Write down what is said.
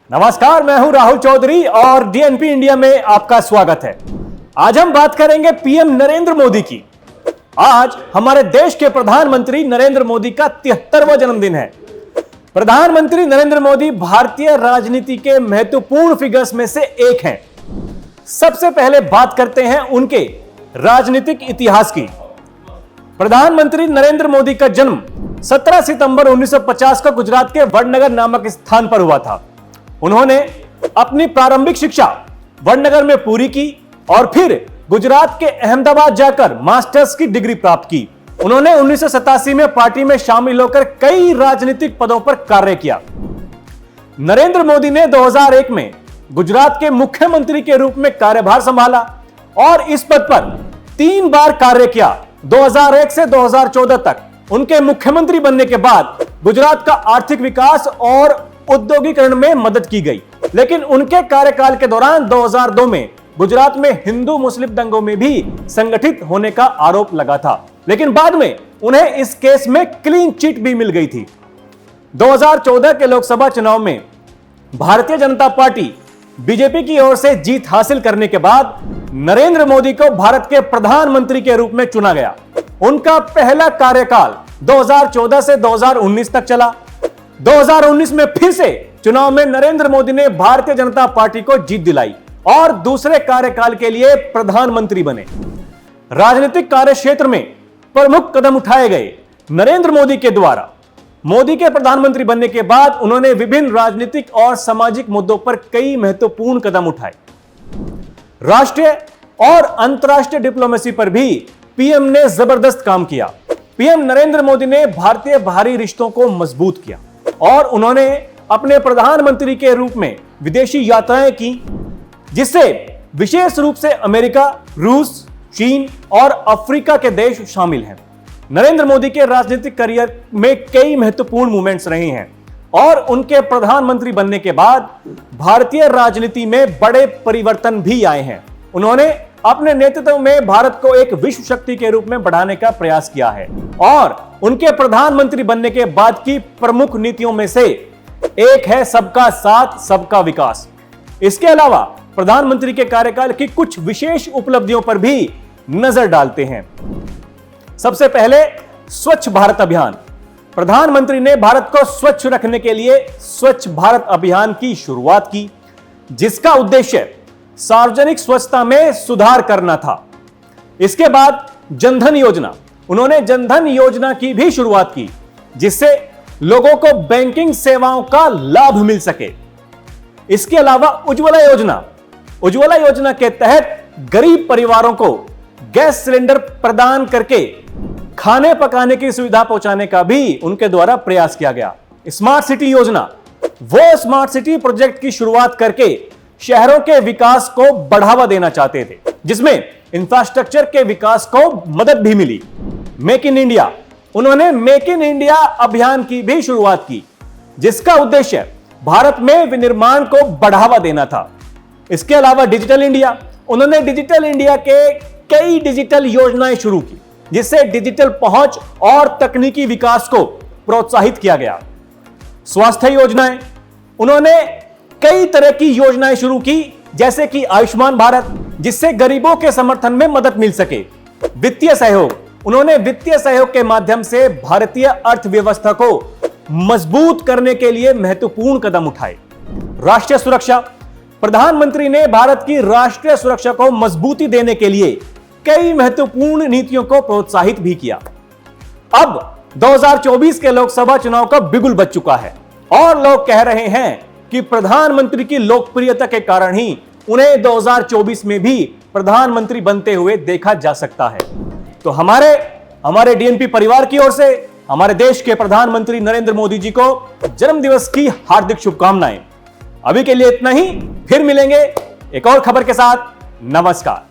नमस्कार, मैं हूं राहुल चौधरी और डीएनपी इंडिया में आपका स्वागत है। आज हम बात करेंगे पीएम नरेंद्र मोदी की। आज हमारे देश के प्रधानमंत्री नरेंद्र मोदी का 73वां जन्मदिन है। प्रधानमंत्री नरेंद्र मोदी भारतीय राजनीति के महत्वपूर्ण फिगर्स में से एक हैं। सबसे पहले बात करते हैं उनके राजनीतिक इतिहास की। प्रधानमंत्री नरेंद्र मोदी का जन्म 17 सितंबर 1950 को गुजरात के वडनगर नामक स्थान पर हुआ था। उन्होंने अपनी प्रारंभिक शिक्षा वडनगर में पूरी की और फिर गुजरात के अहमदाबाद जाकर मास्टर्स की डिग्री प्राप्त की। उन्होंने 1987 में पार्टी में शामिल होकर कई राजनीतिक पदों पर कार्य किया। नरेंद्र मोदी ने 2001 में गुजरात के मुख्यमंत्री के रूप में कार्यभार संभाला और इस पद पर 3 बार कार्य किया। 2001 से 2014 तक उनके मुख्यमंत्री बनने के बाद गुजरात का आर्थिक विकास और औद्योगिकरण में मदद की गई, लेकिन उनके कार्यकाल के दौरान 2002 में गुजरात में हिंदू मुस्लिम दंगों में भी संगठित होने का आरोप लगा था, लेकिन बाद में उन्हें इस केस में क्लीन चिट भी मिल गई थी। 2014 के लोकसभा चुनाव में भारतीय जनता पार्टी बीजेपी की ओर से जीत हासिल करने के बाद नरेंद्र मोदी को भारत के प्रधानमंत्री के रूप में चुना गया। उनका पहला कार्यकाल 2014 से 2019 तक चला। 2019 में फिर से चुनाव में नरेंद्र मोदी ने भारतीय जनता पार्टी को जीत दिलाई और दूसरे कार्यकाल के लिए प्रधानमंत्री बने। राजनीतिक कार्य क्षेत्र में प्रमुख कदम उठाए गए नरेंद्र मोदी के द्वारा। मोदी के प्रधानमंत्री बनने के बाद उन्होंने विभिन्न राजनीतिक और सामाजिक मुद्दों पर कई महत्वपूर्ण कदम उठाए। राष्ट्रीय और अंतर्राष्ट्रीय डिप्लोमेसी पर भी पीएम ने जबरदस्त काम किया। पीएम नरेंद्र मोदी ने भारतीय बाहरी रिश्तों को मजबूत किया और उन्होंने अपने प्रधानमंत्री के रूप में विदेशी यात्राएं की, जिससे विशेष रूप से अमेरिका, रूस, चीन और अफ्रीका के देश शामिल हैं। नरेंद्र मोदी के राजनीतिक करियर में कई महत्वपूर्ण मूवमेंट्स रहे हैं और उनके प्रधानमंत्री बनने के बाद भारतीय राजनीति में बड़े परिवर्तन भी आए हैं। उन्होंने अपने नेतृत्व में भारत को एक विश्व शक्ति के रूप में बढ़ाने का प्रयास किया है और उनके प्रधानमंत्री बनने के बाद की प्रमुख नीतियों में से एक है सबका साथ सबका विकास। इसके अलावा प्रधानमंत्री के कार्यकाल की कुछ विशेष उपलब्धियों पर भी नजर डालते हैं। सबसे पहले स्वच्छ भारत अभियान। प्रधानमंत्री ने भारत को स्वच्छ रखने के लिए स्वच्छ भारत अभियान की शुरुआत की, जिसका उद्देश्य सार्वजनिक स्वच्छता में सुधार करना था। इसके बाद जनधन योजना, उन्होंने जनधन योजना की भी शुरुआत की, जिससे लोगों को बैंकिंग सेवाओं का लाभ मिल सके। इसके अलावा उज्ज्वला योजना के तहत गरीब परिवारों को गैस सिलेंडर प्रदान करके खाने पकाने की सुविधा पहुंचाने का भी उनके द्वारा प्रयास किया गया। स्मार्ट सिटी योजना, वो स्मार्ट सिटी प्रोजेक्ट की शुरुआत करके शहरों के विकास को बढ़ावा देना चाहते थे, जिसमें इंफ्रास्ट्रक्चर के विकास को मदद भी मिली। मेक इन इंडिया, उन्होंने मेक इन इंडिया अभियान की भी शुरुआत की, जिसका उद्देश्य भारत में विनिर्माण को बढ़ावा देना था। इसके अलावा डिजिटल इंडिया, उन्होंने डिजिटल इंडिया के कई डिजिटल योजनाएं शुरू की, जिससे डिजिटल पहुंच और तकनीकी विकास को प्रोत्साहित किया गया। स्वास्थ्य योजनाएं, उन्होंने कई तरह की योजनाएं शुरू की, जैसे कि आयुष्मान भारत, जिससे गरीबों के समर्थन में मदद मिल सके। वित्तीय सहयोग, उन्होंने वित्तीय सहयोग के माध्यम से भारतीय अर्थव्यवस्था को मजबूत करने के लिए महत्वपूर्ण कदम उठाए। राष्ट्रीय सुरक्षा, प्रधानमंत्री ने भारत की राष्ट्रीय सुरक्षा को मजबूती देने के लिए कई महत्वपूर्ण नीतियों को प्रोत्साहित भी किया। अब 2024 के लोकसभा चुनाव का बिगुल बज चुका है और लोग कह रहे हैं कि प्रधानमंत्री की लोकप्रियता के कारण ही उन्हें 2024 में भी प्रधानमंत्री बनते हुए देखा जा सकता है। तो हमारे डीएनपी परिवार की ओर से हमारे देश के प्रधानमंत्री नरेंद्र मोदी जी को जन्मदिवस की हार्दिक शुभकामनाएं। अभी के लिए इतना ही, फिर मिलेंगे एक और खबर के साथ। नमस्कार।